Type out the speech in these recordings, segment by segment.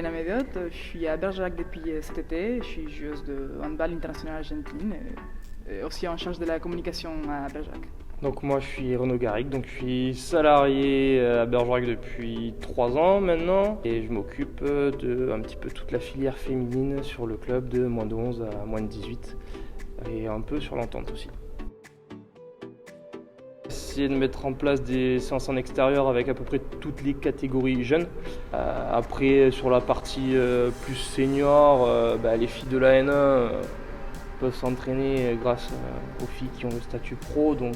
Elena Mediot, je suis à Bergerac depuis cet été, je suis joueuse de handball international argentine et aussi en charge de la communication à Bergerac. Donc moi je suis Renaud Garrigue, donc je suis salarié à Bergerac depuis 3 ans maintenant et je m'occupe de un petit peu toute la filière féminine sur le club de moins de 11 à moins de 18 et un peu sur l'entente aussi. Essayer de mettre en place des séances en extérieur avec à peu près toutes les catégories jeunes. Après sur la partie plus senior, les filles de la N1 peuvent s'entraîner grâce aux filles qui ont le statut pro, donc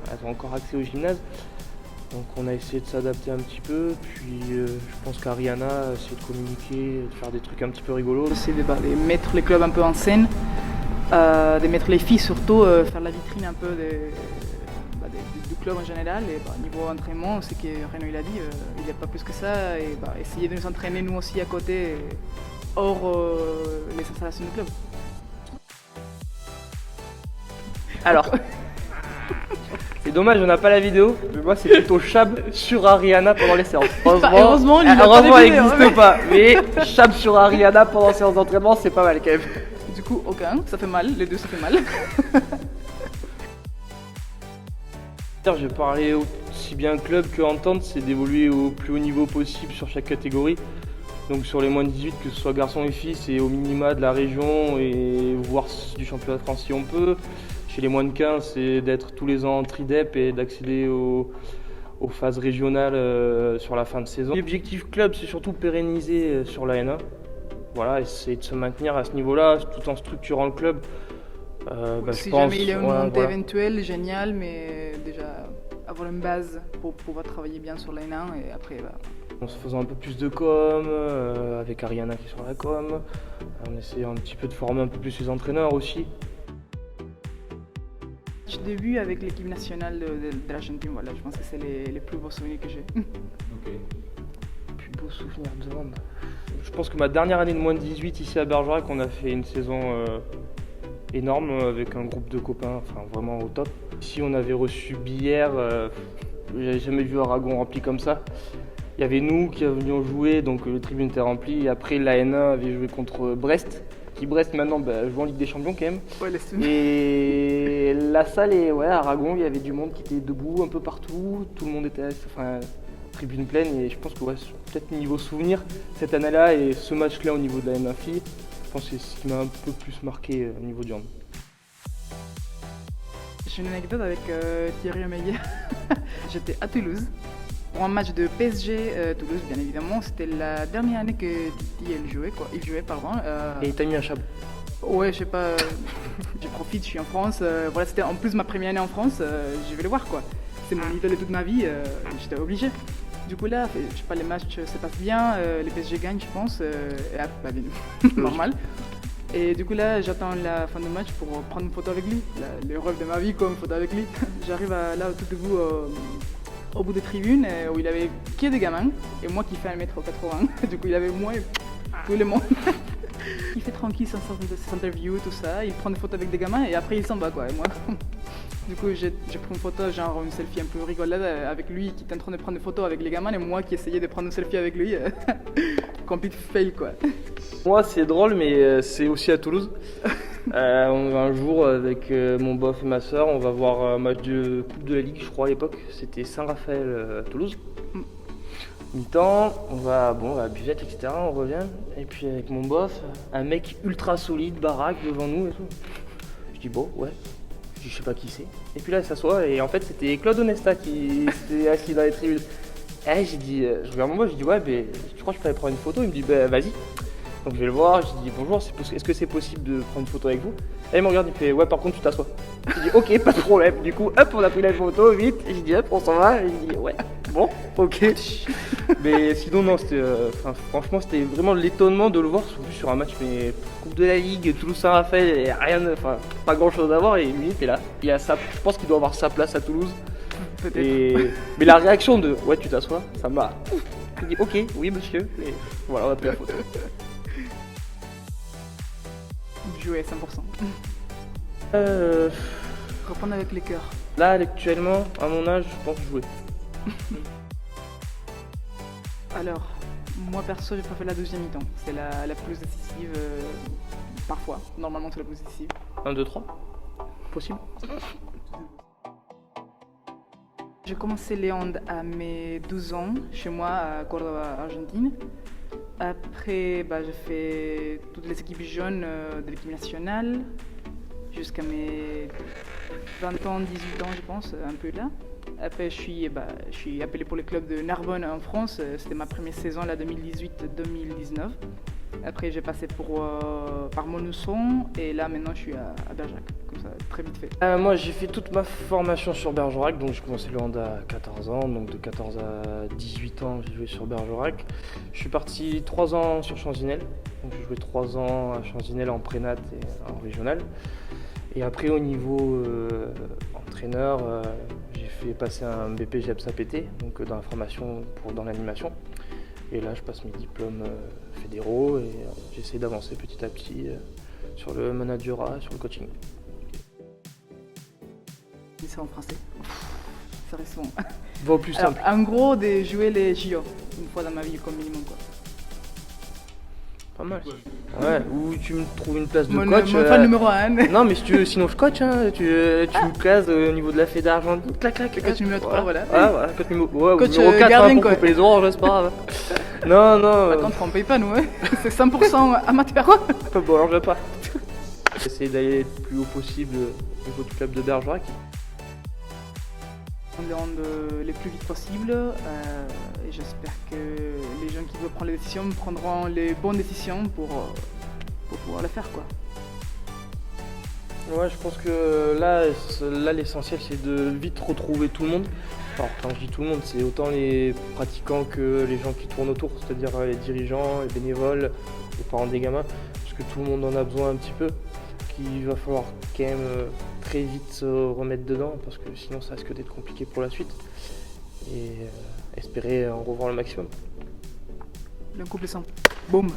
elles ont encore accès au gymnase. Donc on a essayé de s'adapter un petit peu, puis je pense qu'Ariana a essayé de communiquer, de faire des trucs un petit peu rigolos. C'est de mettre les clubs un peu en scène, de mettre les filles surtout, faire la vitrine un peu du club en général. Et niveau entraînement, c'est que Renaud il a dit, il n'y a pas plus que ça, et essayer de nous entraîner nous aussi à côté, hors les installations du club. Alors, c'est dommage, on n'a pas la vidéo, mais moi c'est plutôt Chab sur Ariana pendant les séances. Heureusement, elle n'existe pas, mais Chab sur Ariana pendant les séances d'entraînement, c'est pas mal quand même. Du coup, aucun, ça fait mal, les deux ça fait mal. Je vais parler aussi bien club que entente, c'est d'évoluer au plus haut niveau possible sur chaque catégorie. Donc sur les moins de 18, que ce soit garçons et filles, c'est au minima de la région et voire du championnat de France si on peut. Chez les moins de 15, c'est d'être tous les ans en tri-dep et d'accéder aux phases régionales sur la fin de saison. L'objectif club, c'est surtout pérenniser sur la N1. Voilà, essayer de se maintenir à ce niveau-là, tout en structurant le club. Si jamais il y a une montée éventuelle, génial, mais déjà avoir une base pour pouvoir travailler bien sur la N1 et après... En se faisant un peu plus de com, avec Ariana qui est sur la com, en essayant un petit peu de former un peu plus les entraîneurs aussi. Début avec l'équipe nationale de l'Argentine, voilà, je pense que c'est les plus beaux souvenirs que j'ai. Ok. Plus beaux souvenirs de monde. Je pense que ma dernière année de moins de 18 ici à Bergerac, on a fait une saison énorme avec un groupe de copains, enfin vraiment au top. Ici on avait reçu Billère, j'avais jamais vu Aragon rempli comme ça. Il y avait nous qui venions jouer, donc le tribune était rempli. Et après la N1 avait joué contre Brest. Brest maintenant joue en Ligue des Champions quand même. Ouais, et la salle est Aragon, il y avait du monde qui était debout un peu partout, tout le monde était tribune pleine et je pense que peut-être niveau souvenir cette année-là et ce match-là au niveau de la N1 filles, je pense que c'est ce qui m'a un peu plus marqué au niveau du hand. J'ai une anecdote avec Thierry Omeyer. J'étais à Toulouse pour un match de PSG Toulouse, bien évidemment. C'était la dernière année que Titi jouait. Et t'as mis un Chab? Ouais, je sais pas. Je profite, je suis en France. Voilà, c'était en plus ma première année en France. Je vais le voir, quoi. C'est mon idole de toute ma vie. J'étais obligé. Du coup, là, je sais pas, les matchs se passent bien. Les PSG gagnent, je pense. Et normal. Et du coup, là, j'attends la fin du match pour prendre une photo avec lui. Le rêve de ma vie, quoi, une photo avec lui. J'arrive là, tout debout. Au bout des tribunes où il avait que des gamins et moi qui fais 1m80. Du coup, il avait moi et tout le monde. Il fait tranquille sans interview, tout ça. Il prend des photos avec des gamins et après il s'en va, quoi. Et moi, du coup, j'ai pris une photo, genre une selfie un peu rigolade avec lui qui était en train de prendre des photos avec les gamins et moi qui essayais de prendre une selfie avec lui. Complete fail, quoi. Moi, c'est drôle, mais c'est aussi à Toulouse. Un jour, avec mon bof et ma soeur, on va voir un match de Coupe de la Ligue, je crois à l'époque. C'était Saint-Raphaël à Toulouse. Mi-temps, on va à buvette, etc. On revient. Et puis avec mon bof, un mec ultra solide, baraque devant nous et tout. Je dis bon, ouais. Je sais pas qui c'est. Et puis là, il s'assoit et en fait, c'était Claude Onesta qui était assis dans les tribunes. Et j'ai dit, je regarde mon bof, je dis ouais, je crois que je peux aller prendre une photo. Il me dit vas-y. Donc je vais le voir, je dis bonjour, est-ce que c'est possible de prendre une photo avec vous? Et il me regarde, il fait ouais, par contre tu t'assois. Je dis ok, pas de problème. Du coup, hop, on a pris la photo vite. Et je dis hop, on s'en va. Et il dit ouais, bon, ok. Mais sinon, non, franchement, c'était vraiment l'étonnement de le voir sur un match, mais Coupe de la Ligue, Toulouse-Saint-Raphaël, et rien, pas grand chose à voir. Et lui, il est là. Je pense qu'il doit avoir sa place à Toulouse. Peut-être. Mais la réaction de ouais, tu t'assois, ça m'a. Il dit ok, oui monsieur. Et voilà, on a pris la photo. Jouer à 100%. Reprendre avec les cœurs. Là, actuellement, à mon âge, je pense jouer. Alors, Moi perso, j'ai préféré la deuxième mi-temps. C'est la plus décisive parfois. Normalement, c'est la plus décisive. 1, 2, 3. Possible. J'ai commencé les hands à mes 12 ans, chez moi, à Cordoba, Argentine. Après, j'ai fait toutes les équipes jeunes de l'équipe nationale, jusqu'à mes 20 ans, 18 ans, je pense, un peu là. Après, je suis appelé pour le club de Narbonne en France. C'était ma première saison, là, 2018-2019. Après, j'ai passé par Monousson et là, maintenant, je suis à Bergerac. Comme ça, très vite fait. Moi, j'ai fait toute ma formation sur Bergerac, donc j'ai commencé le hand à 14 ans, donc de 14 à 18 ans, j'ai joué sur Bergerac. Je suis parti 3 ans sur Champs-Inel, donc j'ai joué 3 ans à Champs-Inel en prénat et en régional. Et après, au niveau entraîneur, j'ai fait passer un BP GEPS APT, donc dans la formation dans l'animation. Et là, je passe mes diplômes fédéraux et j'essaie d'avancer petit à petit sur le managerat, sur le coaching. Mais c'est en français. Ça reste bon. Va au plus Alors, simple. en gros, de jouer les JO une fois dans ma vie comme minimum, quoi. Pas mal. Ouais, ou tu me trouves une place de Mon coach. fan numéro 1. Non, mais si tu veux, sinon je coach. Hein, tu me places au niveau de la fédé argentine. Clac, clac. Le coach numéro 3, voilà. Ah, voilà, coach numéro, Coach, numéro 4 gardien, pour quoi. couper les oranges, c'est pas grave. Non, non. Par contre, on paye pas, nous. Hein. C'est 100% amateur. Quoi. Bon, alors je vais pas. J'essaie d'aller le plus haut possible au niveau du club de Bergerac. On les rend les plus vite possible et j'espère que les jeunes qui veulent prendre les décisions prendront les bonnes décisions pour pouvoir le faire, quoi. Ouais, je pense que là l'essentiel c'est de vite retrouver tout le monde. Alors quand je dis tout le monde, c'est autant les pratiquants que les gens qui tournent autour, c'est-à-dire les dirigeants, les bénévoles, les parents des gamins, parce que tout le monde en a besoin un petit peu, qu'il va falloir quand même très vite se remettre dedans, parce que sinon ça risque d'être compliqué pour la suite, et espérer en revoir le maximum. Le couple sans. Boum.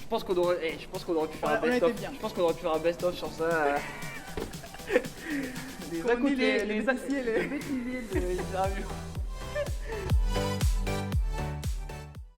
Je pense qu'on aurait pu faire un on best-of. était bien. Je pense qu'on aurait pu faire un best-of sur ça. Les à côté, les aciers, les bêtisiers de l'interview.